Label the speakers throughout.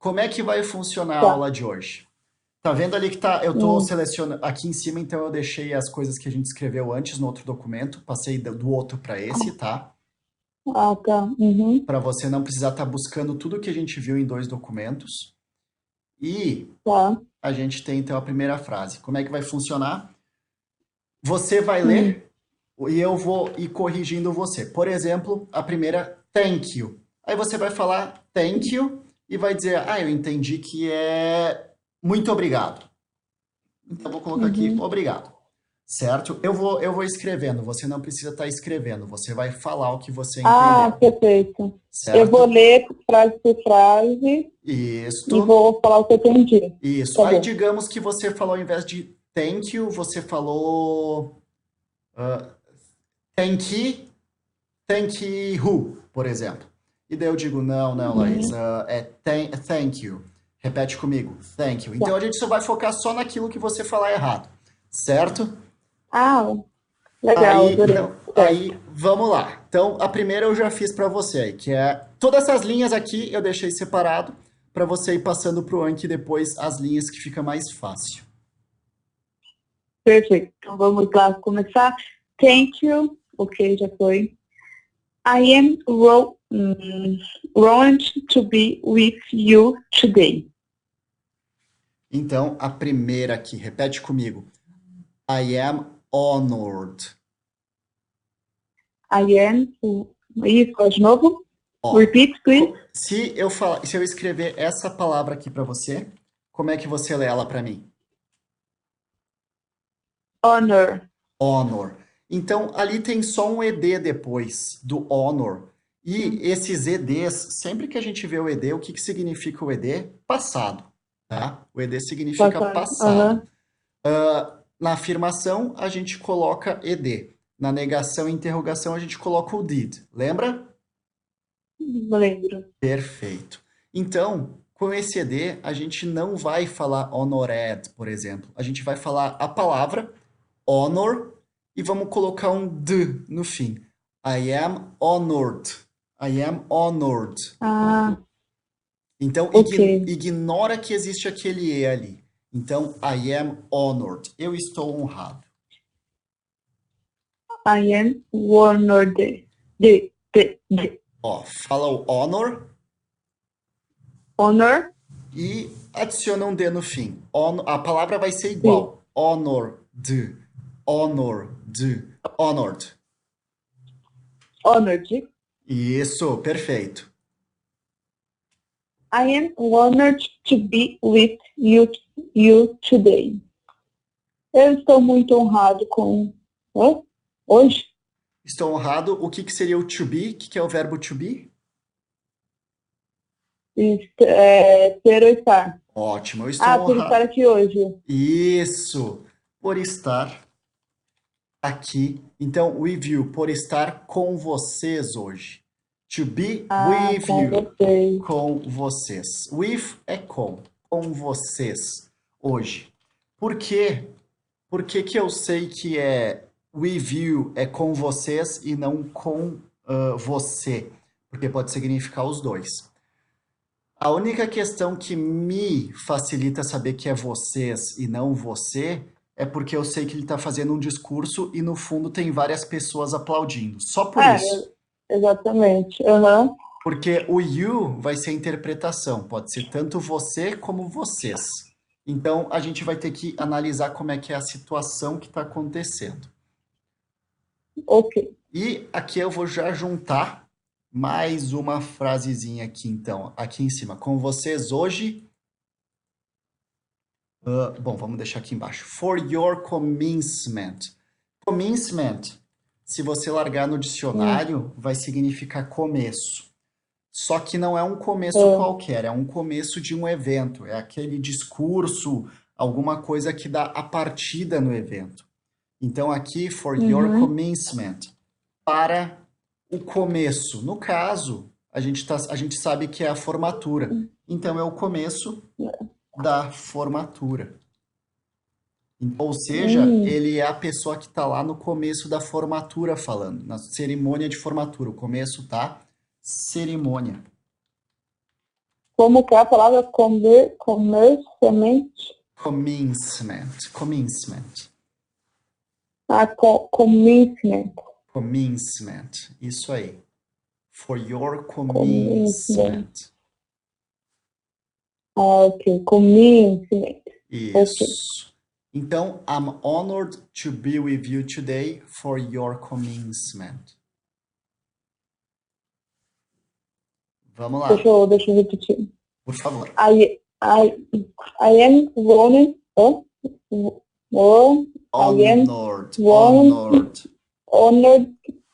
Speaker 1: Como é que vai funcionar a
Speaker 2: Tá.
Speaker 1: aula de hoje? Tá vendo ali que tá, eu tô
Speaker 2: Hum.
Speaker 1: selecionando aqui em cima, então eu deixei as coisas que a gente escreveu antes no outro documento, passei do outro para esse, tá?
Speaker 2: Ah, tá. Uhum.
Speaker 1: Para você não precisar estar buscando tudo que a gente viu em dois documentos. E
Speaker 2: Tá.
Speaker 1: a gente tem então a primeira frase. Como é que vai funcionar? Você vai
Speaker 2: Hum.
Speaker 1: ler e eu vou ir corrigindo você. Por exemplo, a primeira, thank you. Aí você vai falar thank you e vai dizer, eu entendi que é muito obrigado. Então, eu vou colocar aqui,
Speaker 2: Uhum.
Speaker 1: obrigado. Certo? Eu vou escrevendo, você não precisa estar escrevendo, você vai falar o que você
Speaker 2: Ah,
Speaker 1: entendeu.
Speaker 2: perfeito. Eu vou
Speaker 1: Certo?
Speaker 2: ler frase por frase e
Speaker 1: Isto.
Speaker 2: vou falar o que eu entendi.
Speaker 1: Isso.
Speaker 2: Tá
Speaker 1: Aí,
Speaker 2: bom.
Speaker 1: digamos que você falou, ao invés de thank you, você falou thank you, thank you, who, por exemplo. E daí eu digo, não, não, Laís,
Speaker 2: Uhum.
Speaker 1: é thank you. Repete comigo, thank you. Então
Speaker 2: Tá.
Speaker 1: a gente só vai focar só naquilo que você falar errado, certo?
Speaker 2: Ah, legal,
Speaker 1: Aí,
Speaker 2: adorei.
Speaker 1: então,
Speaker 2: Certo.
Speaker 1: aí, vamos lá. Então, a primeira eu já fiz para você aí, que é todas essas linhas aqui eu deixei separado para você ir passando pro Anki depois as linhas que fica mais fácil.
Speaker 2: Perfeito. Então vamos lá começar. Thank you. Ok, já foi. I am honored to be with you today.
Speaker 1: Então, a primeira aqui, repete comigo. I am honored.
Speaker 2: I am. Isso, de novo.
Speaker 1: Ó,
Speaker 2: Repeat, please.
Speaker 1: se eu escrever essa palavra aqui para você, como é que você lê ela para mim?
Speaker 2: Honor.
Speaker 1: Honor. Então, ali tem só um ED depois do honor. E esses EDs, sempre que a gente vê o ED, o que que significa o ED? Passado, tá? O ED significa
Speaker 2: Passado.
Speaker 1: passado.
Speaker 2: Aham.
Speaker 1: Na afirmação, a gente coloca ED. Na negação e interrogação, a gente coloca o did. Lembra?
Speaker 2: Não lembro.
Speaker 1: Perfeito. Então, com esse ED, a gente não vai falar honored, por exemplo. A gente vai falar a palavra honor e vamos colocar um d no fim. I am honored. I am honored.
Speaker 2: Ah,
Speaker 1: Então,
Speaker 2: ok.
Speaker 1: ignora que existe aquele E ali. Então, I am honored. Eu estou honrado.
Speaker 2: I am honored. De.
Speaker 1: Ó, fala o honor
Speaker 2: Honor.
Speaker 1: e adiciona um D no fim. A palavra vai ser
Speaker 2: De.
Speaker 1: igual. Honored. Honored. Honored.
Speaker 2: Honored.
Speaker 1: Isso, perfeito.
Speaker 2: I am honored to be with you today. Eu estou muito honrado com. Hã? Hoje?
Speaker 1: Estou honrado. O que que seria o to be? O que que é o verbo to be?
Speaker 2: Ter ou estar.
Speaker 1: Ótimo, eu estou
Speaker 2: Ah, por estar
Speaker 1: honrado.
Speaker 2: aqui hoje.
Speaker 1: Isso, por estar aqui. Então, with you, por estar com vocês hoje. To be
Speaker 2: Ah,
Speaker 1: with
Speaker 2: com
Speaker 1: you,
Speaker 2: vocês.
Speaker 1: com vocês. With é com vocês, hoje. Por quê? Por que que eu sei que é with you, é com vocês e não com você? Porque pode significar os dois. A única questão que me facilita saber que é vocês e não você é porque eu sei que ele está fazendo um discurso e no fundo tem várias pessoas aplaudindo. Só por
Speaker 2: É,
Speaker 1: isso.
Speaker 2: exatamente. Aham.
Speaker 1: Porque o you vai ser interpretação, pode ser tanto você como vocês. Então a gente vai ter que analisar como é que é a situação que está acontecendo.
Speaker 2: Ok.
Speaker 1: E aqui eu vou já juntar mais uma frasezinha aqui, então, aqui em cima. Com vocês hoje. Bom, vamos deixar aqui embaixo. For your commencement. Commencement, se você largar no
Speaker 2: Hum.
Speaker 1: dicionário, vai significar começo. Só que não é um começo
Speaker 2: É.
Speaker 1: qualquer, é um começo de um evento. É aquele discurso, alguma coisa que dá a partida no evento. Então, aqui, for your
Speaker 2: Uhum.
Speaker 1: commencement, para o começo. No caso, a gente sabe que é a formatura. Então, é o começo da formatura. Ou seja,
Speaker 2: Hum.
Speaker 1: ele é a pessoa que está lá no começo da formatura falando, na cerimônia de formatura. O começo tá cerimônia.
Speaker 2: como que é a palavra comercialmente?
Speaker 1: Commencement.
Speaker 2: Commencement.
Speaker 1: Commencement. Isso aí. For your
Speaker 2: Commencement.
Speaker 1: commencement.
Speaker 2: Ok. Commencement.
Speaker 1: Isso. Então, I'm honored to be with you today for your commencement. Vamos lá,
Speaker 2: Deixa eu repetir.
Speaker 1: por favor.
Speaker 2: I am honored.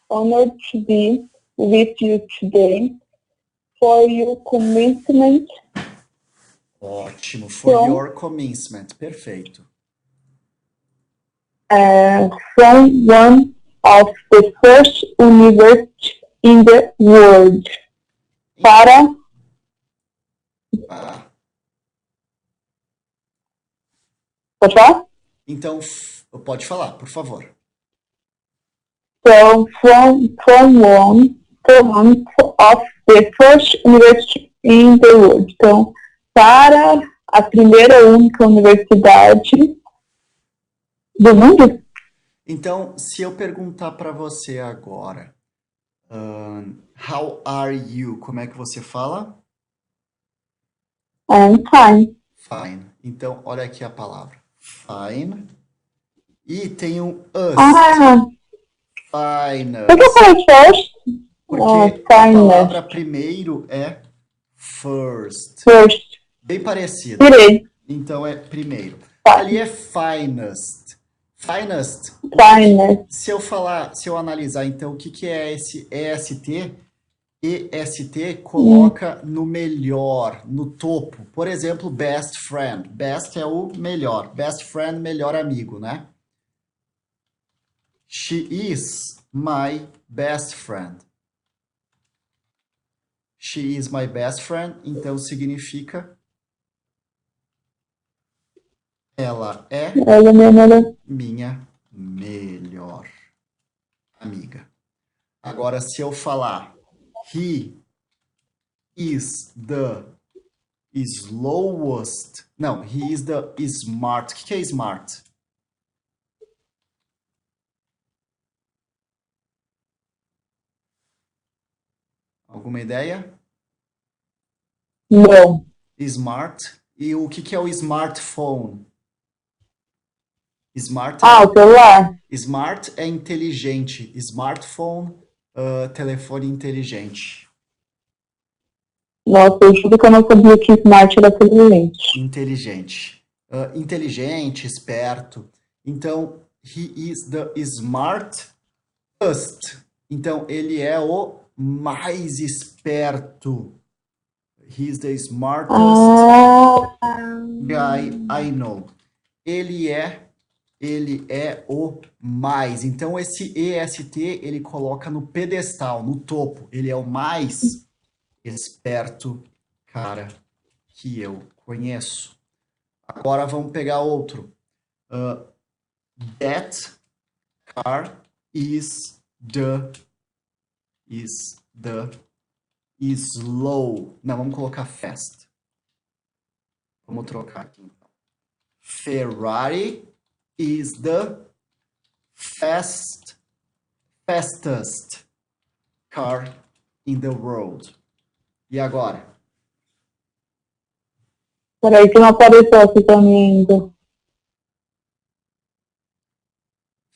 Speaker 2: Honored to be with you today for your commencement.
Speaker 1: Ótimo. For your commencement. Perfeito.
Speaker 2: From one of the first universities in the world. Para. Pode falar?
Speaker 1: Então, pode falar, por favor.
Speaker 2: So, from one of the first university in the world. Então, para a primeira e única universidade do mundo?
Speaker 1: Então, se eu perguntar para você agora, how are you? Como é que você fala?
Speaker 2: I'm fine.
Speaker 1: Fine. Então, olha aqui a palavra. Fine. E tem um us. Finest.
Speaker 2: Por que eu falei first?
Speaker 1: Porque a palavra primeiro é first.
Speaker 2: First.
Speaker 1: Bem parecido.
Speaker 2: Tirei.
Speaker 1: Então, é primeiro. Ali é finest. Finest.
Speaker 2: Finest.
Speaker 1: Se eu analisar, então, o que é esse EST? EST coloca no melhor, no topo. Por exemplo, best friend. Best é o melhor. Best friend, melhor amigo, né? She is my best friend. She is my best friend. Então, significa ela é minha melhor amiga. Agora, se eu falar he is the slowest. Não, he is the smart. O que é smart? Alguma ideia?
Speaker 2: Não.
Speaker 1: Smart. E o que é o smartphone? Smart
Speaker 2: o celular.
Speaker 1: Smart é inteligente. Smartphone, telefone inteligente.
Speaker 2: Nossa, eu juro que eu não sabia que smart era inteligente.
Speaker 1: Inteligente. Inteligente, esperto. Então, he is the smartest. Então, ele é o mais esperto. He is the smartest guy I know. Ele é o mais. Então, esse EST, ele coloca no pedestal, no topo. Ele é o mais esperto cara que eu conheço. Agora, vamos pegar outro. That car is the slow. Não, vamos colocar fast. Vamos trocar aqui. Então. Ferrari is the fastest car in the world. E agora?
Speaker 2: Peraí que não apareceu aqui pra mim ainda.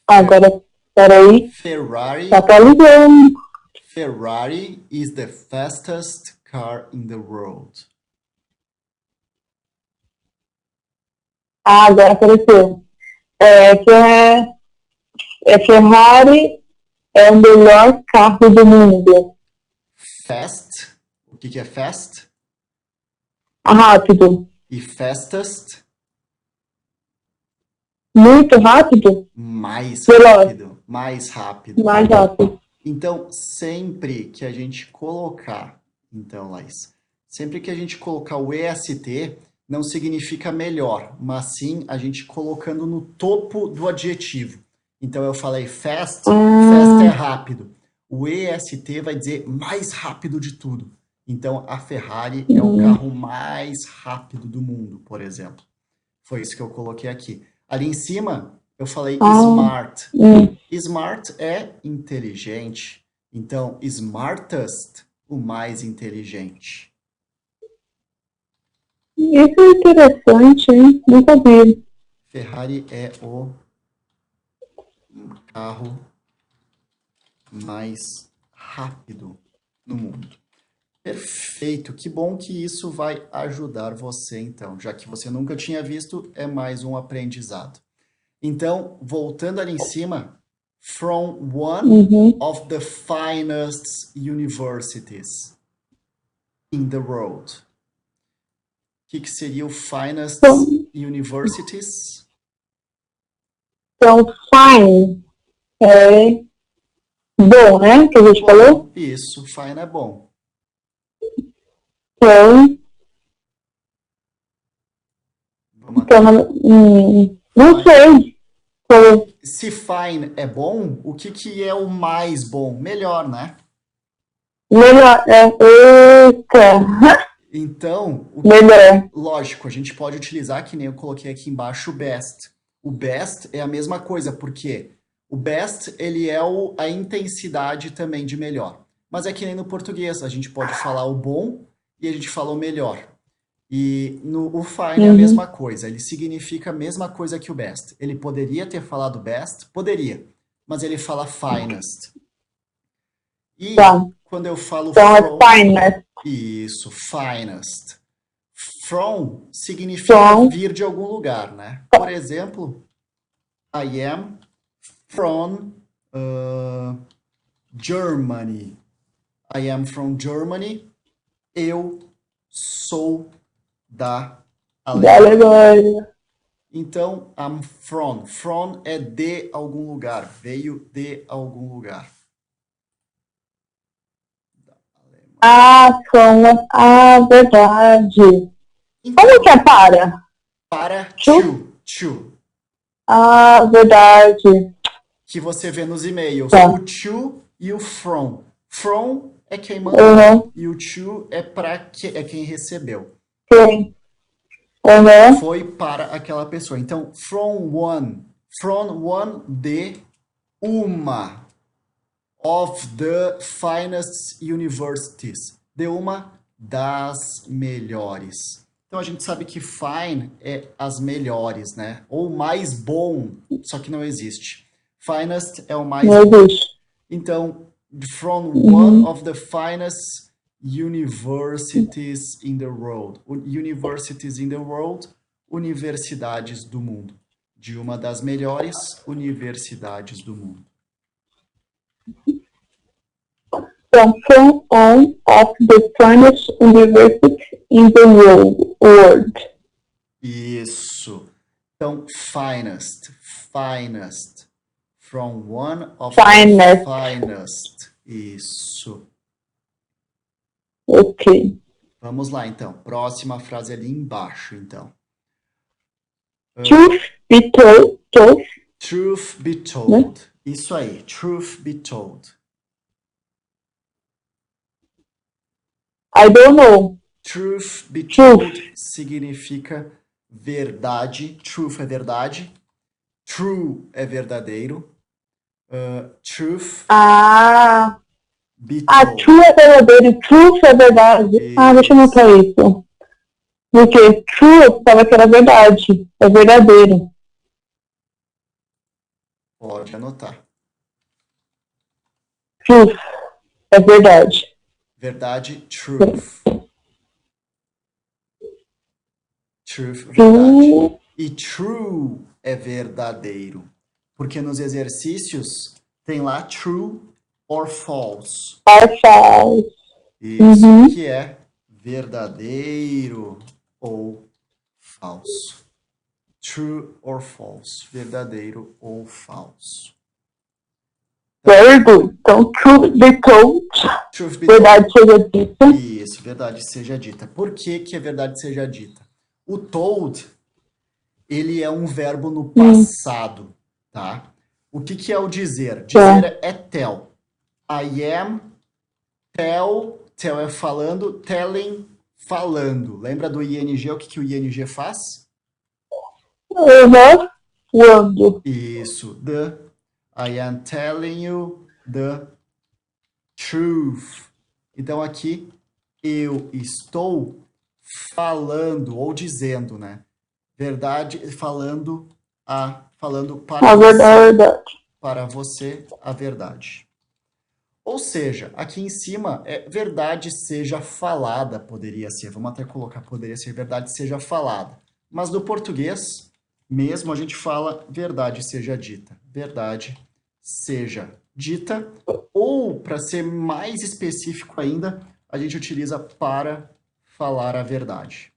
Speaker 2: Agora, peraí.
Speaker 1: Ferrari.
Speaker 2: Tá atualizando.
Speaker 1: Ferrari is the fastest car in the world.
Speaker 2: Agora apareceu. Ferrari é o melhor carro do mundo.
Speaker 1: Fast. O que é fast?
Speaker 2: Rápido.
Speaker 1: E fastest?
Speaker 2: Muito rápido?
Speaker 1: Mais
Speaker 2: Veloz.
Speaker 1: rápido. Mais rápido.
Speaker 2: Mais rápido.
Speaker 1: Então, sempre que a gente colocar... Então, Laís, sempre que a gente colocar o EST, não significa melhor, mas sim a gente colocando no topo do adjetivo. Então, eu falei fast, fast é rápido. O EST vai dizer mais rápido de tudo. Então, a Ferrari é o carro mais rápido do mundo, por exemplo. Foi isso que eu coloquei aqui. Ali em cima, eu falei smart. Smart é inteligente. Então, smartest, o mais inteligente.
Speaker 2: Isso é interessante, hein? Nunca vi.
Speaker 1: Ferrari é o carro mais rápido no mundo. Perfeito, que bom que isso vai ajudar você, então, já que você nunca tinha visto, é mais um aprendizado. Então, voltando ali em cima, from one of the finest universities in the world. O que seria o finest universities?
Speaker 2: Então, fine é bom, né? Que a gente falou?
Speaker 1: Isso, fine é bom.
Speaker 2: Então, não sei.
Speaker 1: Se fine é bom, o que é o mais bom? Melhor, né?
Speaker 2: Melhor, eita.
Speaker 1: Então,
Speaker 2: melhor.
Speaker 1: Lógico, a gente pode utilizar, que nem eu coloquei aqui embaixo, o best. O best é a mesma coisa, porque o best, ele é a intensidade também de melhor. Mas é que nem no português, a gente pode falar o bom e a gente fala o melhor. E o fine é a mesma coisa, ele significa a mesma coisa que o best. Ele poderia ter falado best? Poderia, mas ele fala finest. E quando eu falo
Speaker 2: from... finest.
Speaker 1: Isso, finest. From significa vir de algum lugar, né? Por exemplo, I am from Germany. I am from Germany. Eu sou da Alemanha. Então, I'm from. From é de algum lugar. Veio de algum lugar.
Speaker 2: From. Verdade. Então, como que é para?
Speaker 1: Para, to.
Speaker 2: Verdade.
Speaker 1: Que você vê nos e-mails. O to e o from. From é quem mandou e o to é quem recebeu.
Speaker 2: Sim.
Speaker 1: Foi para aquela pessoa. Então, from one de uma of the finest universities. De uma das melhores. Então, a gente sabe que fine é as melhores, né? Ou mais bom, só que não existe. Finest é o mais bom. Então, from one of the finest universities in the world. Universities in the world, universidades do mundo. De uma das melhores universidades do mundo.
Speaker 2: From one of the finest universities in the world.
Speaker 1: Isso. Então, finest. From one of the finest. Isso.
Speaker 2: Ok.
Speaker 1: Vamos lá, então. Próxima frase ali embaixo, então.
Speaker 2: Truth be told.
Speaker 1: Truth be told. Isso aí. Truth be told.
Speaker 2: I don't know.
Speaker 1: Truth be told significa verdade. Truth é verdade. True é verdadeiro. Truth. Be told.
Speaker 2: True é verdadeiro. Truth é verdade. Deixa eu anotar isso. Porque true eu pensava que era verdade. É verdadeiro.
Speaker 1: Pode anotar.
Speaker 2: Truth é verdade.
Speaker 1: Verdade, truth. Truth, verdade. E true é verdadeiro. Porque nos exercícios tem lá true or false.
Speaker 2: Or false.
Speaker 1: Isso que é verdadeiro ou falso. True or false. Verdadeiro ou falso.
Speaker 2: Very good. Então, truth be told. Verdade seja dita.
Speaker 1: Isso, verdade seja dita. Por que é verdade seja dita? O told, ele é um verbo no passado, tá? O que é o dizer? Dizer é tell. I am Tell é falando, telling, falando. Lembra do ING? O que que o ING faz?
Speaker 2: Uhum. Quando?
Speaker 1: Isso, I am telling you the truth. Então aqui eu estou falando ou dizendo, né? Verdade, falando
Speaker 2: A verdade.
Speaker 1: para você a verdade. Ou seja, aqui em cima é verdade seja falada, poderia ser. Vamos até colocar poderia ser verdade seja falada. Mas no português, mesmo a gente fala verdade seja dita. Verdade seja dita. Ou, para ser mais específico ainda, a gente utiliza para falar a verdade.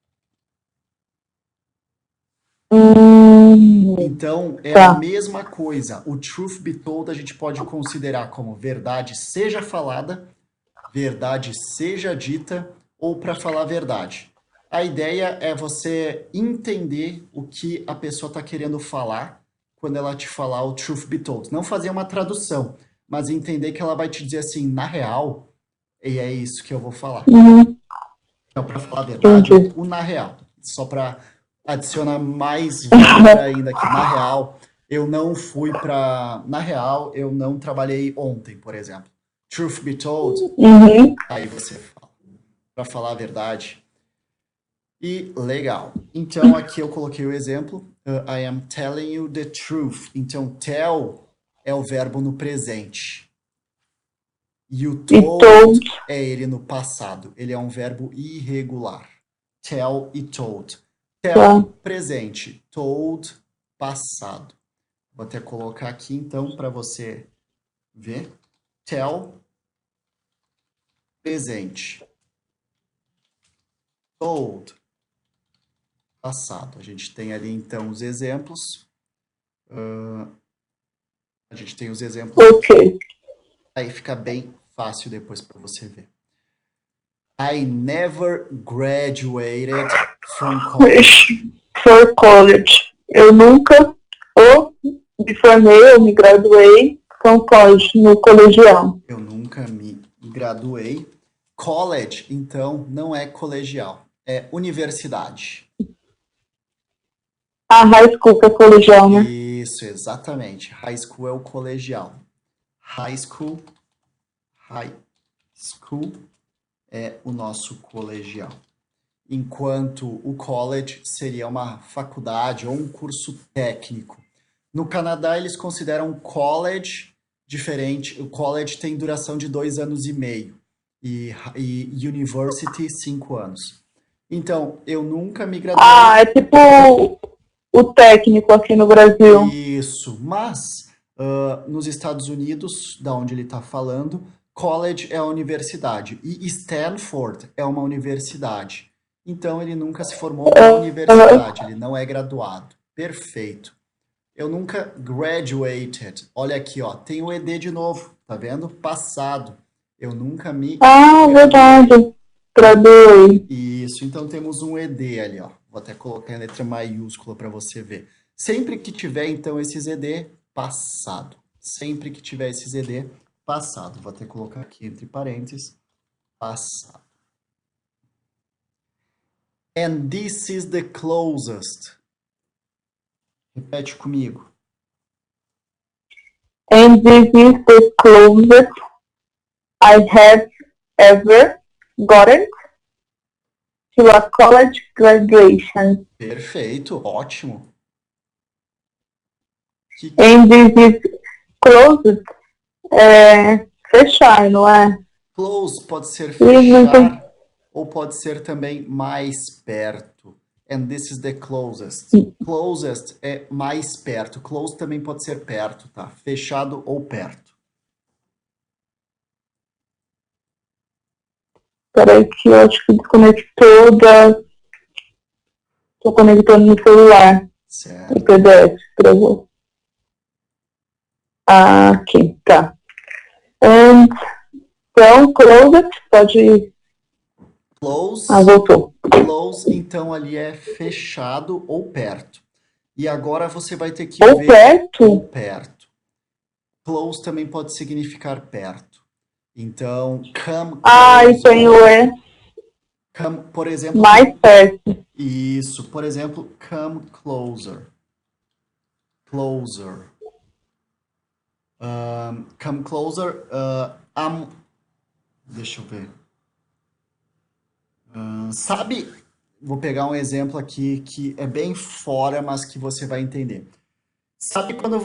Speaker 1: Então, é a
Speaker 2: Tá.
Speaker 1: mesma coisa. O truth be told a gente pode considerar como verdade seja falada, verdade seja dita, ou para falar a verdade. A ideia é você entender o que a pessoa está querendo falar quando ela te falar o truth be told. Não fazer uma tradução, mas entender que ela vai te dizer assim, na real, e é isso que eu vou falar.
Speaker 2: Uhum.
Speaker 1: Então, para falar a verdade,
Speaker 2: Entendi.
Speaker 1: o na real. Só para adicionar mais valor ainda aqui. Na real, eu não fui para. Na real, eu não trabalhei ontem, por exemplo. Truth be told,
Speaker 2: Uhum.
Speaker 1: aí você fala. Para falar a verdade. E legal. Então, aqui eu coloquei o exemplo. I am telling you the truth. Então, tell é o verbo no presente. E o
Speaker 2: E
Speaker 1: told
Speaker 2: told.
Speaker 1: é ele no passado. Ele é um verbo irregular. Tell e told.
Speaker 2: Tá.
Speaker 1: Tell, presente. Told, passado. Vou até colocar aqui, então, para você ver. Tell, presente. Told, passado. A gente tem ali, então, os exemplos. A gente tem os exemplos.
Speaker 2: Ok.
Speaker 1: Aí fica bem fácil depois para você ver. I never graduated from college.
Speaker 2: For college. Eu nunca me formei ou me graduei com college, no colegial.
Speaker 1: Eu nunca me graduei. College, então, não é colegial, é universidade.
Speaker 2: A high school que é colegial, né?
Speaker 1: Isso, exatamente. High school é o colegial. High school é o nosso colegial. Enquanto o college seria uma faculdade ou um curso técnico. No Canadá, eles consideram college diferente. O college tem duração de 2 anos e meio. E university, 5 anos. Então, eu nunca me graduei.
Speaker 2: Ah, é tipo o técnico aqui no Brasil.
Speaker 1: Isso, mas nos Estados Unidos, da onde ele está falando, college é a universidade e Stanford é uma universidade. Então ele nunca se formou na universidade, ele não é graduado. Perfeito. Eu nunca graduated. Olha aqui, ó, tem o ED de novo, tá vendo? Passado. Eu nunca me
Speaker 2: Ah,
Speaker 1: graduei.
Speaker 2: verdade. Graduei.
Speaker 1: Isso, então temos um ED ali, ó. Vou até colocar em letra maiúscula para você ver. Sempre que tiver, então, esses ED, passado. Sempre que tiver esses ED, passado. Vou até colocar aqui entre parênteses, passado. And this is the closest. Repete comigo.
Speaker 2: And this is the closest I have ever gotten to a college graduation.
Speaker 1: Perfeito, ótimo.
Speaker 2: And this is closest é fechar, não é?
Speaker 1: Close pode ser fechar ou pode ser também mais perto. And this is the closest. Closest é mais perto. Close também pode ser perto, tá? Fechado ou perto.
Speaker 2: Peraí que eu acho que desconectou da... Tô conectando no celular.
Speaker 1: Certo.
Speaker 2: O PDF, travou. Ah, aqui, tá. Então, closed, pode...
Speaker 1: Close.
Speaker 2: Ah, voltou.
Speaker 1: Close, então, ali é fechado ou perto. E agora você vai ter que
Speaker 2: ou
Speaker 1: ver...
Speaker 2: perto?
Speaker 1: Ou perto. Close também pode significar perto. Então, come
Speaker 2: E tem o
Speaker 1: closer.
Speaker 2: E
Speaker 1: Por exemplo,
Speaker 2: mais perto.
Speaker 1: isso. Por exemplo, come closer. Closer. Come closer. Deixa eu ver. Sabe, vou pegar um exemplo aqui que é bem fora, mas que você vai entender. Sabe
Speaker 2: Tá.
Speaker 1: quando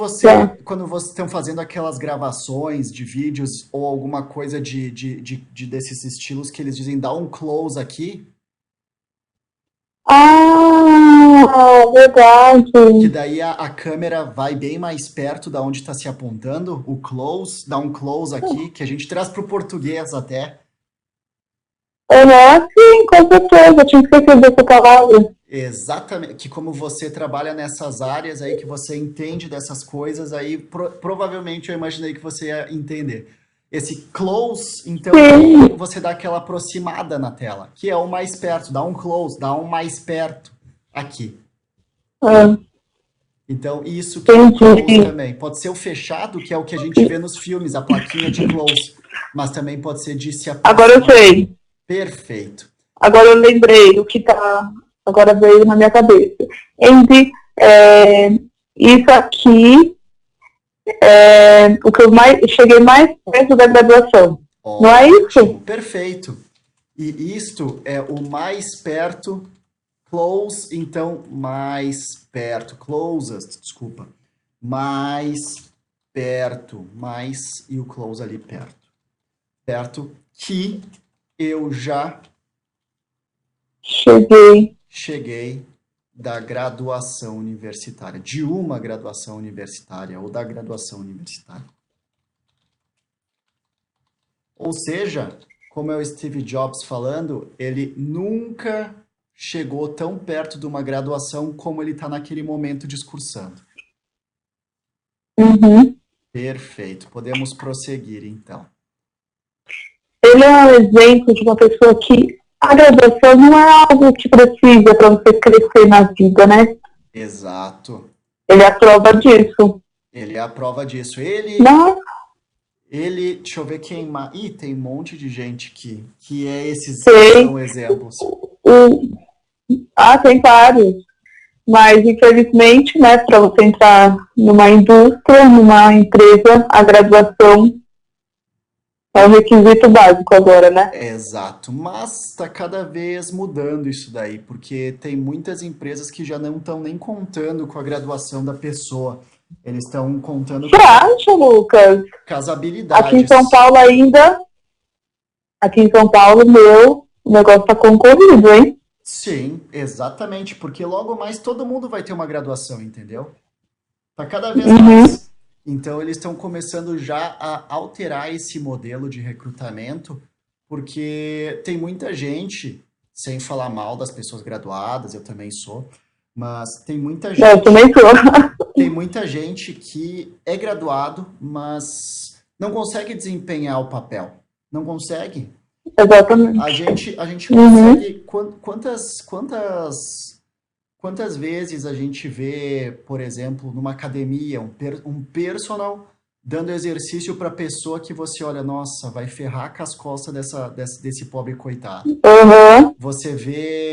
Speaker 1: vocês estão fazendo aquelas gravações de vídeos ou alguma coisa desses estilos que eles dizem dá um close aqui, que
Speaker 2: Verdade.
Speaker 1: daí a câmera vai bem mais perto da onde está se apontando, o close, dá um close aqui, que a gente traz para o português até.
Speaker 2: Sim, com certeza. Eu tinha esquecido dessa palavra.
Speaker 1: Exatamente, que como você trabalha nessas áreas aí, que você entende dessas coisas, aí provavelmente eu imaginei que você ia entender. Esse close, então,
Speaker 2: Sim.
Speaker 1: você dá aquela aproximada na tela, que é o mais perto, dá um close, dá um mais perto aqui.
Speaker 2: Ah,
Speaker 1: Então, isso que é o close
Speaker 2: entendi.
Speaker 1: também. Pode ser o fechado, que é o que a gente vê nos filmes, a plaquinha de close, mas também pode ser de se
Speaker 2: Agora eu
Speaker 1: aproximar.
Speaker 2: sei.
Speaker 1: Perfeito.
Speaker 2: Agora eu lembrei o que tá. Agora veio na minha cabeça. Entre isso aqui o que eu cheguei mais perto da graduação. Não é isso?
Speaker 1: Ótimo, perfeito. E isto é o mais perto, close, então mais perto, closest, desculpa, mais perto, mais e o close ali perto. Perto que eu já
Speaker 2: Cheguei.
Speaker 1: cheguei da graduação universitária, de uma graduação universitária ou da graduação universitária. Ou seja, como é o Steve Jobs falando, ele nunca chegou tão perto de uma graduação como ele está naquele momento discursando.
Speaker 2: Uhum.
Speaker 1: Perfeito. Podemos prosseguir, então.
Speaker 2: Ele é um exemplo de uma pessoa que a graduação não é algo que precisa para você crescer na vida, né?
Speaker 1: Exato.
Speaker 2: Ele é a prova disso.
Speaker 1: Ele é a prova disso.
Speaker 2: Não,
Speaker 1: Deixa eu ver quem mais. Ih, tem um monte de gente que é esses que
Speaker 2: sei.
Speaker 1: são exemplos.
Speaker 2: O, tem vários. Mas, infelizmente, né, para você entrar numa indústria, numa empresa, a graduação é o requisito básico agora, né?
Speaker 1: Exato, mas está cada vez mudando isso daí, porque tem muitas empresas que já não estão nem contando com a graduação da pessoa, eles estão contando
Speaker 2: Você acha, Lucas?
Speaker 1: com as
Speaker 2: Aqui em
Speaker 1: habilidades.
Speaker 2: São Paulo ainda, aqui em São Paulo, o negócio tá concorrido, hein?
Speaker 1: Sim, exatamente, porque logo mais todo mundo vai ter uma graduação, entendeu? Tá cada vez
Speaker 2: Uhum.
Speaker 1: mais. Então eles estão começando já a alterar esse modelo de recrutamento, porque tem muita gente, sem falar mal das pessoas graduadas, eu também sou, mas
Speaker 2: Eu também tô.
Speaker 1: tem muita gente que é graduado, mas não consegue desempenhar o papel. Não consegue.
Speaker 2: Exatamente.
Speaker 1: A gente
Speaker 2: Uhum.
Speaker 1: consegue. Quantas vezes a gente vê, por exemplo, numa academia, um personal dando exercício para pessoa que você olha, nossa, vai ferrar com as costas desse pobre coitado.
Speaker 2: Uhum.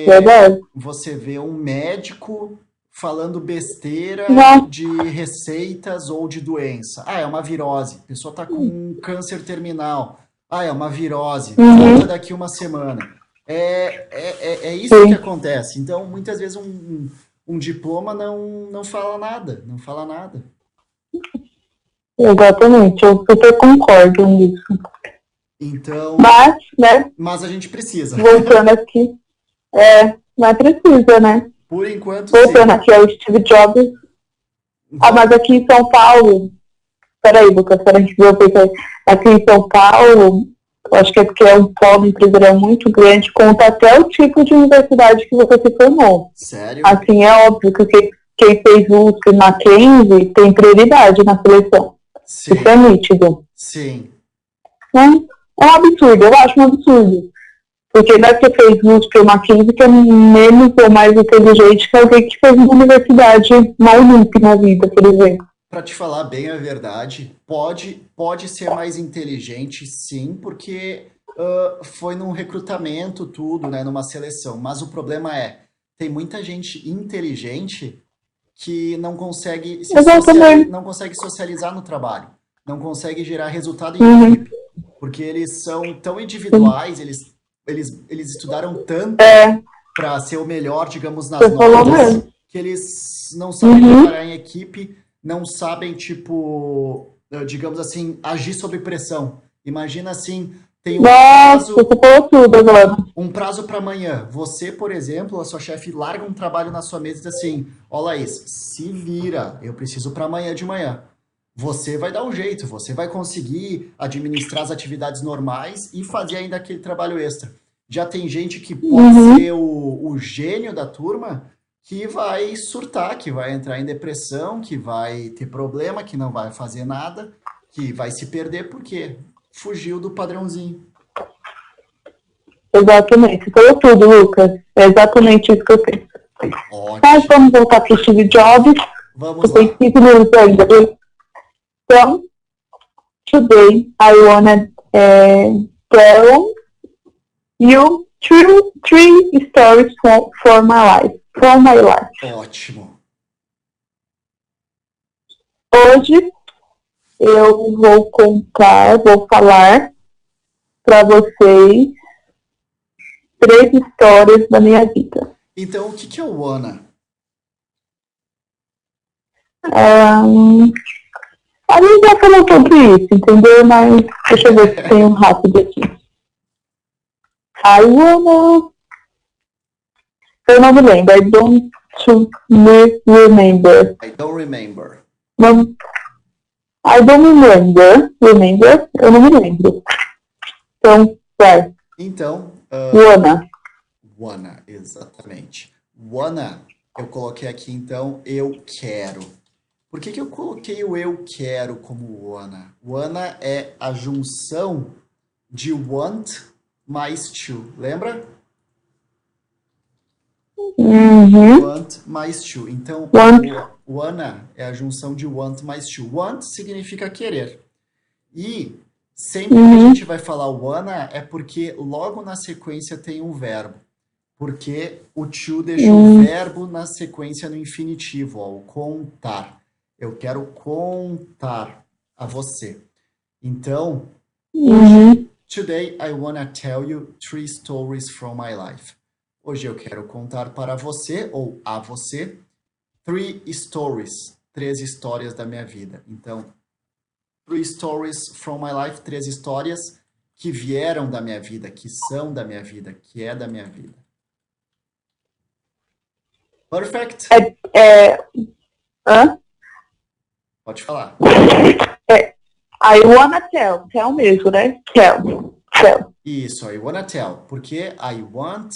Speaker 2: Verdade.
Speaker 1: Você vê um médico falando besteira
Speaker 2: Não.
Speaker 1: de receitas ou de doença. Ah, é uma virose. A pessoa está com um câncer terminal. Ah, é uma virose. Volta
Speaker 2: Uhum.
Speaker 1: daqui uma semana. É isso que
Speaker 2: Sim.
Speaker 1: acontece. Então, muitas vezes um diploma não fala nada. Não fala nada.
Speaker 2: Exatamente. Eu super concordo nisso.
Speaker 1: Então,
Speaker 2: Mas, né,
Speaker 1: mas a gente precisa.
Speaker 2: voltando aqui, mas precisa, né?
Speaker 1: Por enquanto,
Speaker 2: Voltando
Speaker 1: sim.
Speaker 2: aqui ao Steve Jobs. Mas aqui em São Paulo, peraí, Lucas, peraí, eu pensei. Aqui em São Paulo, eu acho que é porque é um polo empresarial muito grande, conta até o tipo de universidade que você se formou.
Speaker 1: Sério?
Speaker 2: Assim, é óbvio que quem fez USP e Mackenzie tem prioridade na seleção. Isso é
Speaker 1: Sim,
Speaker 2: nítido.
Speaker 1: sim.
Speaker 2: Né? É um absurdo, eu acho um absurdo. Porque não é que fez USP ou Mackenzie que é menos ou mais inteligente que alguém que fez uma universidade mal limpa na vida, por exemplo.
Speaker 1: Para te falar bem a verdade, pode ser mais inteligente, sim, porque foi num recrutamento, tudo, né, numa seleção. Mas o problema é, tem muita gente inteligente que não consegue
Speaker 2: Exatamente.
Speaker 1: não consegue socializar no trabalho, não consegue gerar resultado em
Speaker 2: Uhum.
Speaker 1: equipe, porque eles são tão
Speaker 2: Sim.
Speaker 1: individuais, eles estudaram tanto
Speaker 2: É,
Speaker 1: para ser o melhor, digamos, nas
Speaker 2: você falou
Speaker 1: notas,
Speaker 2: mesmo.
Speaker 1: que eles não sabem
Speaker 2: Uhum.
Speaker 1: trabalhar em equipe, não sabem, tipo, digamos assim, agir sob pressão. Imagina assim, tem
Speaker 2: Nossa, você falou tudo agora.
Speaker 1: um prazo para amanhã. Você, por exemplo, a sua chefe larga um trabalho na sua mesa e diz assim: Ó, Laís, se vira, eu preciso para amanhã de manhã. Você vai dar um jeito, você vai conseguir administrar as atividades normais e fazer ainda aquele trabalho extra. Já tem gente que pode
Speaker 2: Uhum.
Speaker 1: ser o gênio da turma que vai surtar, que vai entrar em depressão, que vai ter problema, que não vai fazer nada, que vai se perder porque fugiu do padrãozinho.
Speaker 2: Exatamente. Você falou tudo, Lucas. É exatamente isso que eu penso. Mas
Speaker 1: Ótimo.
Speaker 2: vamos voltar para o Steve Jobs.
Speaker 1: Vamos
Speaker 2: Eu tenho
Speaker 1: lá.
Speaker 2: 5 minutos ainda, viu? Então, today I wanna tell you three stories for my life. From my life.
Speaker 1: Ótimo.
Speaker 2: Hoje eu vou falar para vocês 3 histórias da minha vida.
Speaker 1: Então, o que que é o Wanna?
Speaker 2: Um, a gente já falou sobre isso, entendeu? Mas deixa eu ver se tem um rápido aqui. I wanna. Eu não me lembro. I don't remember.
Speaker 1: I don't remember.
Speaker 2: Não, I don't remember. Remember? Eu não me lembro. Então, vai.
Speaker 1: Então,
Speaker 2: Wanna.
Speaker 1: wanna, exatamente. Wanna, eu coloquei aqui então, eu quero. Por que que eu coloquei o eu quero como wanna? Wanna é a junção de want mais to, lembra?
Speaker 2: Uhum.
Speaker 1: Want mais to. Então,
Speaker 2: Want.
Speaker 1: wanna é a junção de want mais to. Want significa querer. E sempre que a
Speaker 2: Uhum.
Speaker 1: gente vai falar wanna é porque logo na sequência tem um verbo. Porque o to deixou o verbo na sequência no infinitivo, ó, o contar. Eu quero contar a você. Então, hoje, today I wanna tell you 3 stories from my life. Hoje eu quero contar para você, ou a você, 3 stories, 3 histórias da minha vida. Então, 3 stories from my life, 3 histórias que vieram da minha vida, que são da minha vida, que é da minha vida. Perfect?
Speaker 2: Hã?
Speaker 1: Pode falar.
Speaker 2: I wanna tell. Tell mesmo, né? Tell.
Speaker 1: Isso, I wanna tell. Porque I want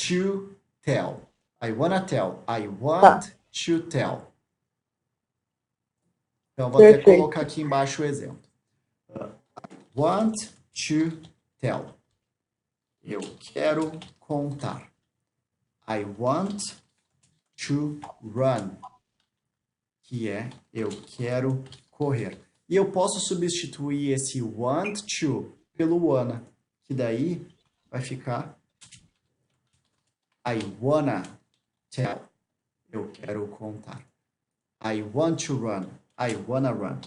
Speaker 1: to tell. I wanna tell. I
Speaker 2: Tá.
Speaker 1: want to tell. Então, vou até
Speaker 2: Perfeito.
Speaker 1: colocar aqui embaixo o exemplo. Want to tell. Eu quero contar. I want to run. Que é eu quero correr. E eu posso substituir esse want to pelo wanna, que daí vai ficar I wanna tell. Eu quero contar. I want to run. I wanna run.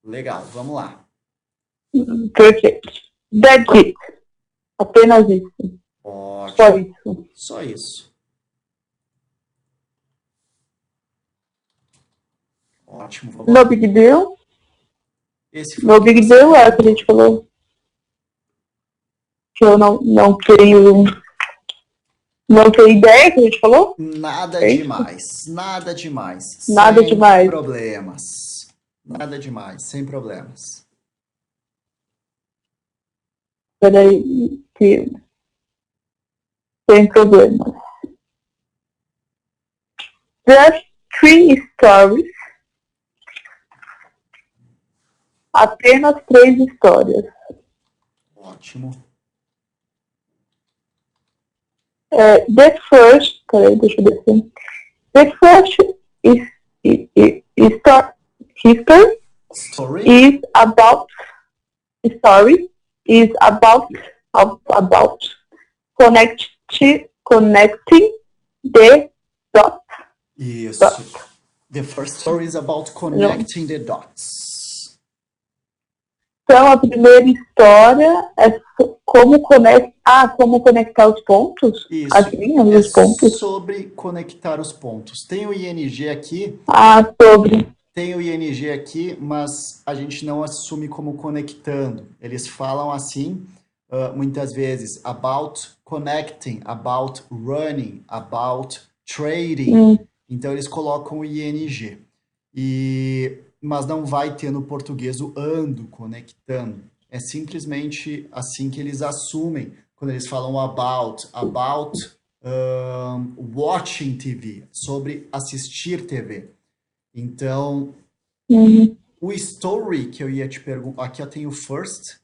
Speaker 1: Legal, vamos lá.
Speaker 2: Perfeito. That's it. Apenas isso. Só
Speaker 1: Ótimo.
Speaker 2: isso.
Speaker 1: Só isso. Ótimo, vamos lá.
Speaker 2: No big deal.
Speaker 1: Esse foi
Speaker 2: No
Speaker 1: o que
Speaker 2: big
Speaker 1: você
Speaker 2: deal é o que a
Speaker 1: perguntou.
Speaker 2: gente falou. Que eu não tenho ideia que a gente falou.
Speaker 1: Nada
Speaker 2: É isso?
Speaker 1: demais, nada demais.
Speaker 2: Nada
Speaker 1: Sem
Speaker 2: demais.
Speaker 1: problemas. Nada demais, sem problemas.
Speaker 2: Peraí, que tem problema. Just 3 stories. Apenas 3 histórias.
Speaker 1: Ótimo.
Speaker 2: The first. Peraí, deixa eu descer. The first is, history
Speaker 1: Story.
Speaker 2: is about story is about connect, connecting the dots.
Speaker 1: Isso. The first story is about connecting the dots.
Speaker 2: Então, a primeira história é como conectar os pontos?
Speaker 1: Isso.
Speaker 2: As linhas,
Speaker 1: É
Speaker 2: os pontos?
Speaker 1: sobre conectar os pontos. Tem o ING aqui,
Speaker 2: Sobre.
Speaker 1: tem o ING aqui, mas a gente não assume como conectando. Eles falam assim, muitas vezes, about connecting, about running, about trading. Então, eles colocam o ING. Mas não vai ter no português o ando, conectando. É simplesmente assim que eles assumem quando eles falam about watching TV, sobre assistir TV. Então, o story que eu ia te perguntar, aqui eu tenho o first,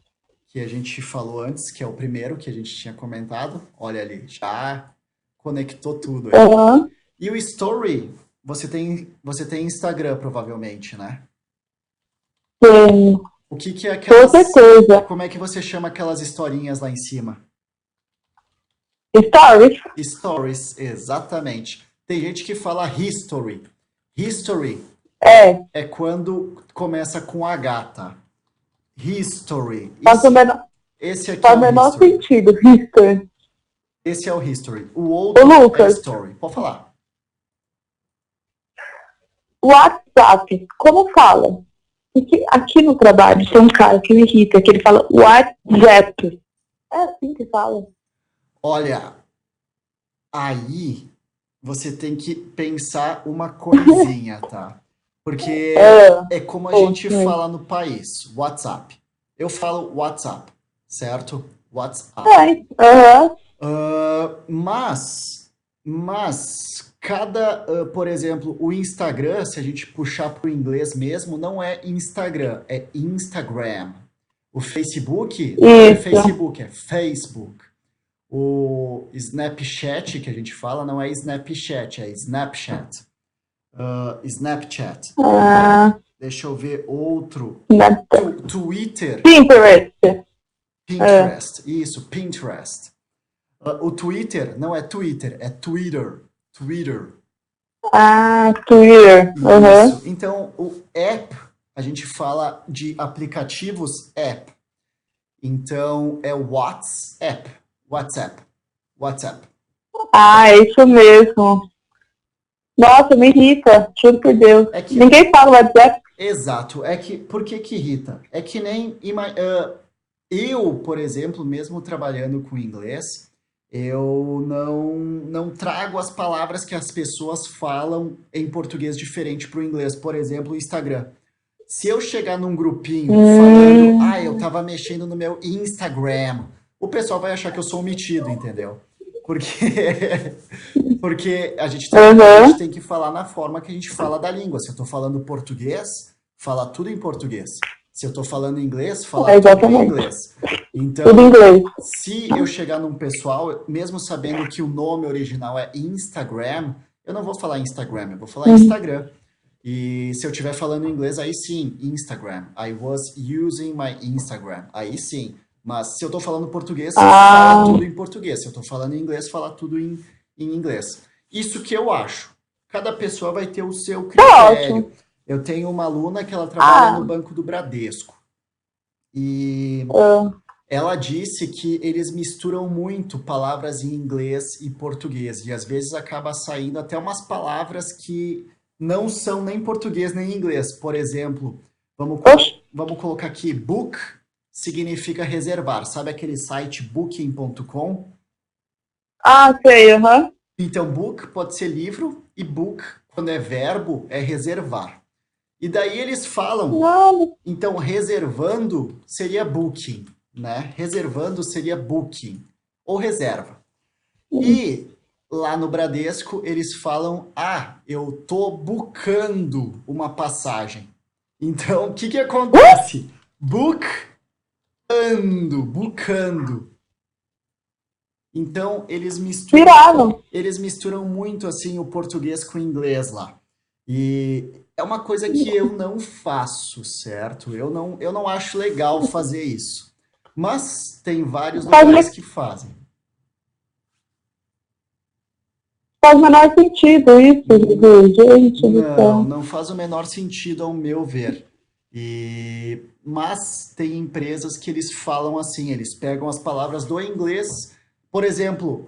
Speaker 1: que a gente falou antes, que é o primeiro que a gente tinha comentado. Olha ali, já conectou tudo aí. E o story, você tem Instagram, provavelmente, né?
Speaker 2: Sim.
Speaker 1: O que é aquelas...
Speaker 2: Com certeza.
Speaker 1: Como é que você chama aquelas historinhas lá em cima?
Speaker 2: Stories.
Speaker 1: Stories, exatamente. Tem gente que fala history. History é quando começa com H, tá? History. Esse aqui
Speaker 2: faz o menor sentido, history.
Speaker 1: Esse é o history. O outro é story. Pode falar.
Speaker 2: WhatsApp, como fala? Porque aqui no trabalho tem um cara que me irrita, que ele fala WhatsApp. É assim que fala?
Speaker 1: Olha, aí você tem que pensar uma coisinha, tá? Porque é como a gente fala no país, WhatsApp. Eu falo WhatsApp, certo? WhatsApp. Mas cada, por exemplo, o Instagram, se a gente puxar para o inglês mesmo, não é Instagram, é Instagram. O Facebook não é Facebook, é Facebook. O Snapchat, que a gente fala, não é Snapchat, é Snapchat. Snapchat. Deixa eu ver outro. Twitter. Pinterest. Isso, Pinterest. O Twitter não é Twitter, é Twitter. Twitter.
Speaker 2: Twitter.
Speaker 1: Isso. Então, o app, a gente fala de aplicativos app. Então, é WhatsApp.
Speaker 2: Isso mesmo. Nossa, me irrita, juro por Deus. Ninguém fala WhatsApp.
Speaker 1: Exato. Por que irrita? É que nem... eu, por exemplo, mesmo trabalhando com inglês, eu não trago as palavras que as pessoas falam em português diferente para o inglês. Por exemplo, o Instagram. Se eu chegar num grupinho falando, eu tava mexendo no meu Instagram, o pessoal vai achar que eu sou um metido, entendeu? Porque a gente tem que falar na forma que a gente fala da língua. Se eu tô falando português, fala tudo em português. Se eu tô falando inglês, fala tudo em inglês. Então, se eu chegar num pessoal, mesmo sabendo que o nome original é Instagram, eu não vou falar Instagram, eu vou falar Instagram. E se eu estiver falando em inglês, aí sim, Instagram. I was using my Instagram. Aí sim. Mas se eu tô falando português, fala tudo em português. Se eu tô falando em inglês, fala tudo em inglês. Isso que eu acho. Cada pessoa vai ter o seu critério. Eu tenho uma aluna que ela trabalha no Banco do Bradesco. E ela disse que eles misturam muito palavras em inglês e português. E às vezes acaba saindo até umas palavras que não são nem português nem inglês. Por exemplo, vamos colocar aqui, book significa reservar. Sabe aquele site booking.com?
Speaker 2: Sei,
Speaker 1: Então, book pode ser livro e book, quando é verbo, é reservar. E daí eles falam, então reservando seria booking, né? Reservando seria booking, ou reserva. E lá no Bradesco eles falam, eu tô bookando uma passagem. Então, o que acontece? Bookando. Então,
Speaker 2: Tiraram.
Speaker 1: eles misturam muito assim o português com o inglês lá. E é uma coisa que eu não faço, certo? Eu não acho legal fazer isso. Mas tem vários lugares
Speaker 2: Faz,
Speaker 1: que fazem.
Speaker 2: faz o menor sentido isso, gente do
Speaker 1: Não,
Speaker 2: céu.
Speaker 1: não faz o menor sentido ao meu ver. Mas tem empresas que eles falam assim, eles pegam as palavras do inglês, por exemplo,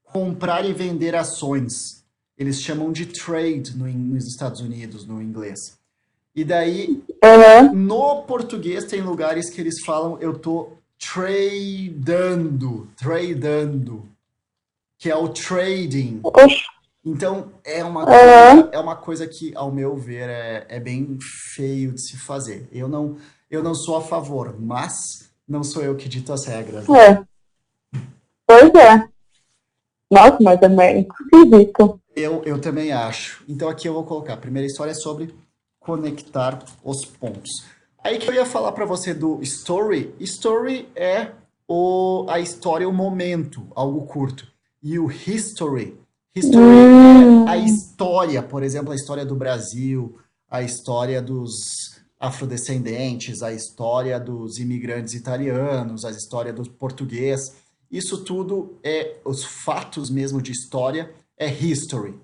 Speaker 1: comprar e vender ações. Eles chamam de trade nos Estados Unidos, no inglês. E daí,
Speaker 2: Aham.
Speaker 1: no português, tem lugares que eles falam, eu tô tradando, que é o trading.
Speaker 2: Oxe,
Speaker 1: Então,
Speaker 2: aham.
Speaker 1: é uma coisa que, ao meu ver, é bem feio de se fazer. Eu não sou a favor, mas não sou eu que dito as regras, né?
Speaker 2: É, pois é. Nossa, mas é meio esquisito.
Speaker 1: Eu também acho. Então, aqui eu vou colocar. A primeira história é sobre conectar os pontos. Aí que eu ia falar para você do story. Story é a história, o momento, algo curto. E o history. History é a
Speaker 2: Hum,
Speaker 1: história, por exemplo, a história do Brasil, a história dos afrodescendentes, a história dos imigrantes italianos, a história do português. Isso tudo é os fatos mesmo de história, é history.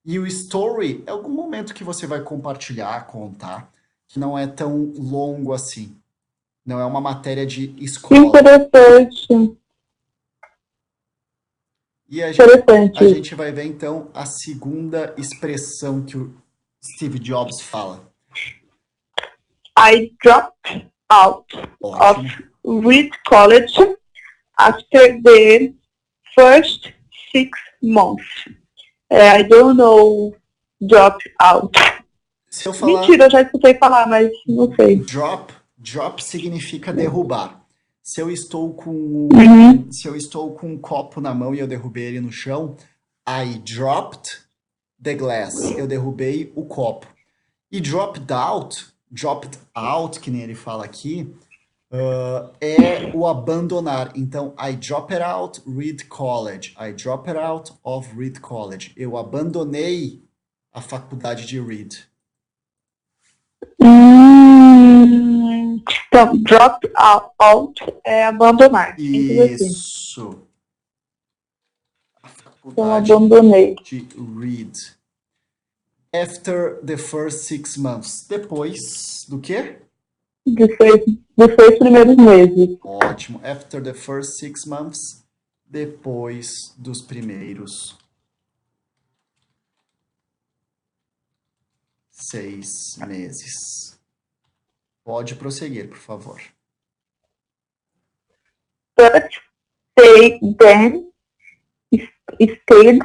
Speaker 1: E o story é algum momento que você vai compartilhar, contar, que não é tão longo assim. Não é uma matéria de
Speaker 2: que
Speaker 1: escola.
Speaker 2: interessante.
Speaker 1: E a
Speaker 2: Interessante.
Speaker 1: gente vai ver então a segunda expressão que o Steve Jobs fala.
Speaker 2: I dropped out of
Speaker 1: Ótimo.
Speaker 2: Reed College after the first 6 months. I don't know drop out.
Speaker 1: Se eu falar
Speaker 2: Mentira, eu já escutei falar, mas não sei.
Speaker 1: drop significa derrubar. Se eu estou
Speaker 2: Uhum.
Speaker 1: se eu estou com um copo na mão e eu derrubei ele no chão, I dropped the glass. Eu derrubei o copo. E dropped out, que nem ele fala aqui, é o abandonar. Então, I dropped out Reed College. I dropped out of Reed College. Eu abandonei a faculdade de Reed.
Speaker 2: Então, drop out é abandonar. Simples assim.
Speaker 1: Isso. A
Speaker 2: Então,
Speaker 1: faculdade
Speaker 2: abandonei.
Speaker 1: de Reed. After the first 6 months. Depois do quê?
Speaker 2: Dos 6 primeiros meses.
Speaker 1: Ótimo. After the first 6 months. Depois dos primeiros 6 meses. Pode prosseguir, por favor.
Speaker 2: But they then stayed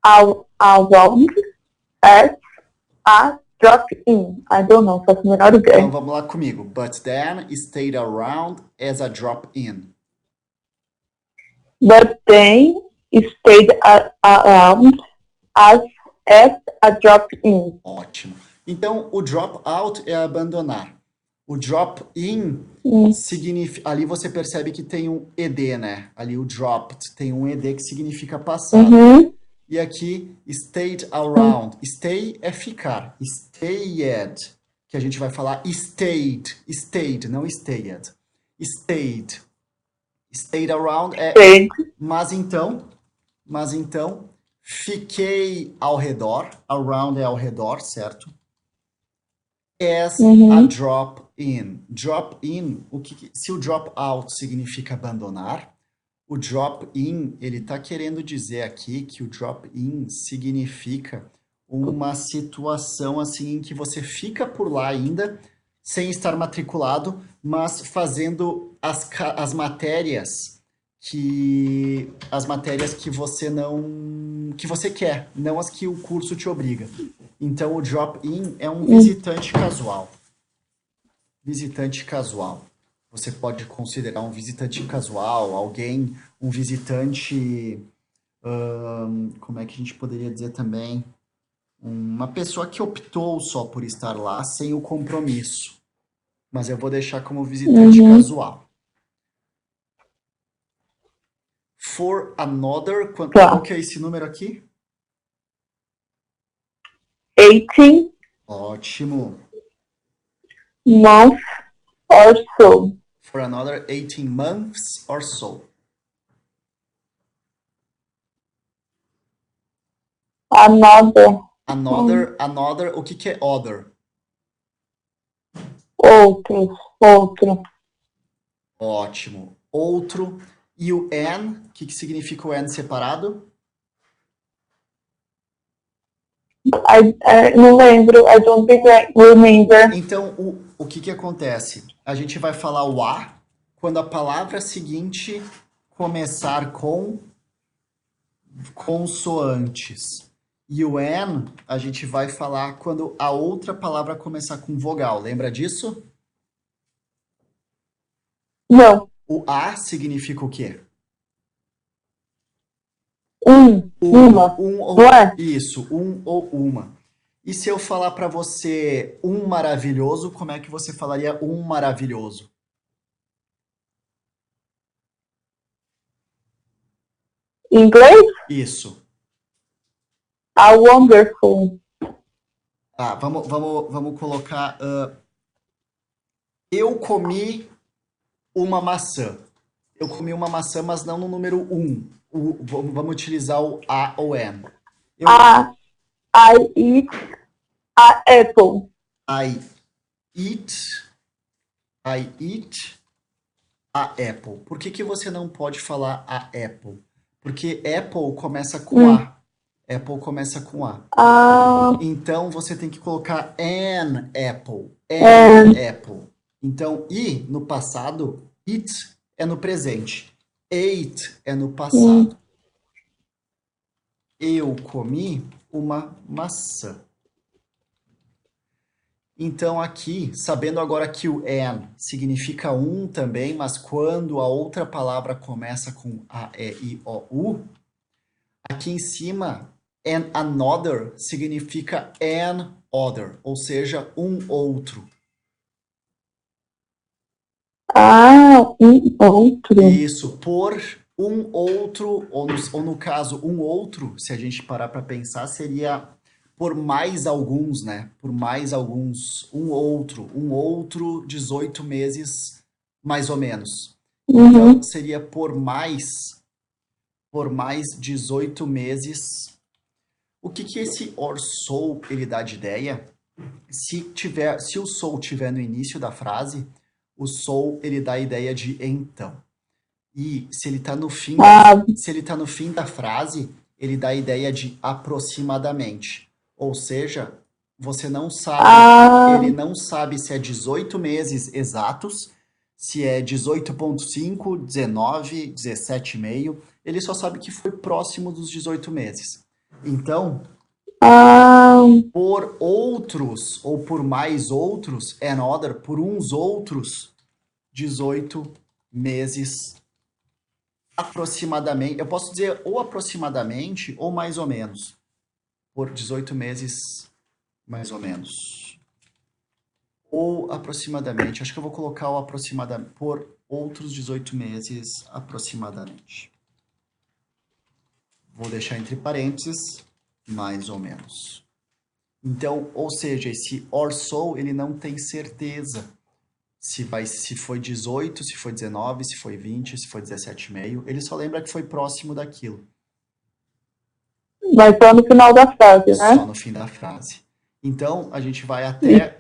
Speaker 2: around as a drop-in. I don't know, faço a menor
Speaker 1: Então
Speaker 2: ideia.
Speaker 1: vamos lá comigo. But then stayed around as a drop-in.
Speaker 2: But they stayed around as a drop-in.
Speaker 1: Ótimo. Então o drop out é abandonar. O drop in significa. Ali você percebe que tem um ed, né? Ali o dropped tem um ed que significa passado.
Speaker 2: Uhum.
Speaker 1: E aqui, stayed around. Stay é ficar. Stayed, que a gente vai falar stayed, não stayed. Stayed. Stayed around é
Speaker 2: Stayed.
Speaker 1: mas então, fiquei ao redor. Around é ao redor, certo? As a drop in. Drop in, se o drop out significa abandonar, o drop in, ele está querendo dizer aqui que o drop in significa uma situação assim em que você fica por lá ainda, sem estar matriculado, mas fazendo as matérias que você não que você quer, não as que o curso te obriga. Então o drop in é um visitante casual. Visitante casual. Você pode considerar um visitante casual, alguém, um visitante, como é que a gente poderia dizer também? Uma pessoa que optou só por estar lá sem o compromisso. Mas eu vou deixar como visitante casual. For another,
Speaker 2: Tá.
Speaker 1: qual que é esse número aqui?
Speaker 2: 18
Speaker 1: Ótimo.
Speaker 2: months or so.
Speaker 1: For another 18 months or so.
Speaker 2: Another.
Speaker 1: Another, o que é other?
Speaker 2: Outro.
Speaker 1: Ótimo. Outro. E o an, o que significa o an separado?
Speaker 2: Não lembro. I don't remember.
Speaker 1: Então, o que acontece? A gente vai falar o a quando a palavra seguinte começar com consoantes. E o an, a gente vai falar quando a outra palavra começar com vogal. Lembra disso?
Speaker 2: Não.
Speaker 1: O a significa o quê?
Speaker 2: Uma.
Speaker 1: Ou,
Speaker 2: Não é?
Speaker 1: isso, ou uma. E se eu falar para você um maravilhoso, como é que você falaria um maravilhoso?
Speaker 2: Em inglês?
Speaker 1: Isso.
Speaker 2: A wonderful.
Speaker 1: Ah, vamos colocar. Eu comi uma maçã. Eu comi uma maçã, mas não no número 1. Vamos utilizar o a ou an.
Speaker 2: I eat a apple.
Speaker 1: I eat a apple. Por que você não pode falar a apple? Porque apple começa com A. Apple começa com A. Então, você tem que colocar an apple. An apple. Então, e no passado, it é no presente. Ate é no passado. Eu comi uma maçã. Então, aqui, sabendo agora que o an significa um também, mas quando a outra palavra começa com a, e, i, o, u, aqui em cima, an another significa an other, ou seja, um outro.
Speaker 2: Um outro.
Speaker 1: Isso, por um outro, ou no caso, um outro, se a gente parar para pensar, seria por mais alguns, né? Por mais alguns, um outro 18 meses, mais ou menos. Então, seria por mais 18 meses. O que esse or so ele dá de ideia? Se o so tiver no início da frase, o so ele dá a ideia de então. E se ele está no fim, se ele tá no fim da frase, ele dá a ideia de aproximadamente. Ou seja, você não sabe, ele não sabe se é 18 meses exatos, se é 18,5, 19, 17,5. Ele só sabe que foi próximo dos 18 meses. Então, por outros ou por mais outros, another, por uns outros 18 meses aproximadamente. Eu posso dizer ou aproximadamente ou mais ou menos. Por 18 meses, mais ou menos. Ou aproximadamente. Acho que eu vou colocar o aproximadamente. Por outros 18 meses, aproximadamente. Vou deixar entre parênteses, mais ou menos. Então, ou seja, esse or so, ele não tem certeza se foi 18, se foi 19, se foi 20, se foi 17,5. Ele só lembra que foi próximo daquilo.
Speaker 2: Mas só no final da frase, né?
Speaker 1: Só no fim da frase. Então, a gente vai até...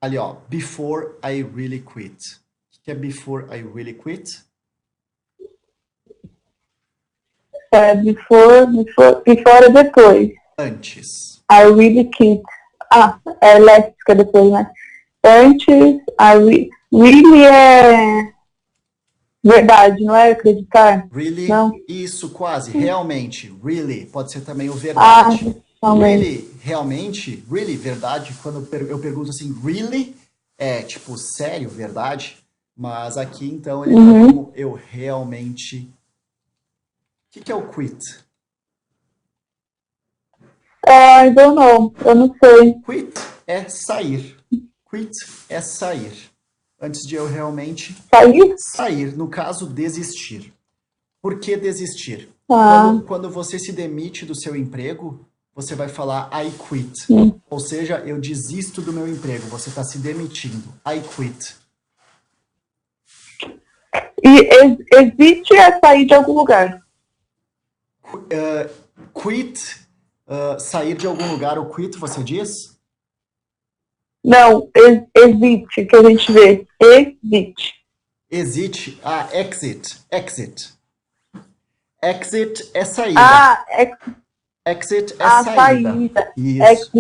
Speaker 1: Ali, ó. Before I really quit. O que é before I really quit?
Speaker 2: Before é depois.
Speaker 1: Antes.
Speaker 2: I really quit. É léxica depois, né? Antes, really é verdade, não é acreditar?
Speaker 1: Really?
Speaker 2: Não.
Speaker 1: Isso, quase. Realmente. Really. Pode ser também o verdade. Really, realmente. Really, verdade. Quando eu pergunto assim, really, é tipo, sério, verdade? Mas aqui, então, ele tá como eu realmente... O que é o quit?
Speaker 2: I don't know. Eu não sei.
Speaker 1: Quit é sair. Quit é sair. Antes de eu realmente...
Speaker 2: Sair?
Speaker 1: Sair, no caso, desistir. Por que desistir?
Speaker 2: Ah,
Speaker 1: Quando você se demite do seu emprego, você vai falar I quit.
Speaker 2: sim.
Speaker 1: Ou seja, eu desisto do meu emprego. Você está se demitindo. I quit.
Speaker 2: E existe a sair de algum lugar.
Speaker 1: Quit, sair de algum lugar, o quit, você diz?
Speaker 2: Não, existe, que a gente vê. Existe.
Speaker 1: Exit, exit, exit. Exit é saída.
Speaker 2: Ah,
Speaker 1: Exit é
Speaker 2: a
Speaker 1: saída.
Speaker 2: saída.
Speaker 1: Isso.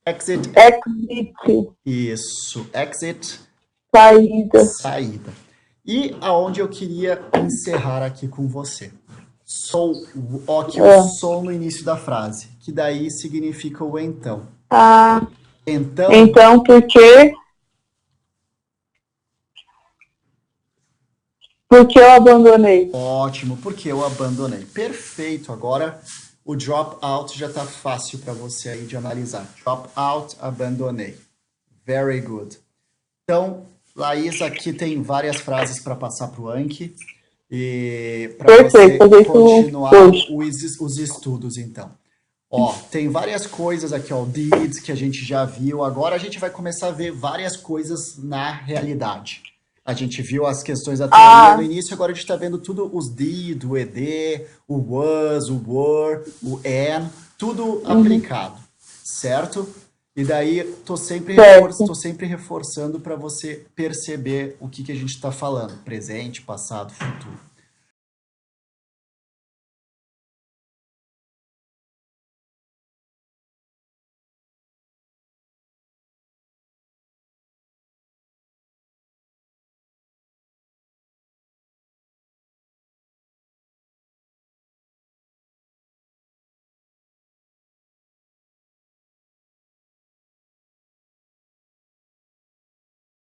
Speaker 2: Exit.
Speaker 1: Exit.
Speaker 2: Exit.
Speaker 1: Isso. Exit,
Speaker 2: Saída.
Speaker 1: saída. E aonde eu queria encerrar aqui com você? Ó, que o som no início da frase, que daí significa o então.
Speaker 2: Ah,
Speaker 1: Então,
Speaker 2: porque eu abandonei.
Speaker 1: ótimo, porque eu abandonei. Perfeito. Agora o drop out já tá fácil para você aí de analisar. Drop out, abandonei. Very good. Então, Laís, aqui tem várias frases para passar para o Anki e para você continuar os estudos, então. Ó, tem várias coisas aqui, ó, deeds que a gente já viu. Agora a gente vai começar a ver várias coisas na realidade. A gente viu as questões da teoria no início, agora a gente está vendo tudo os did, o ed, o was, o were, o an, tudo aplicado, certo? E daí tô sempre reforçando para você perceber o que a gente está falando, presente, passado, futuro.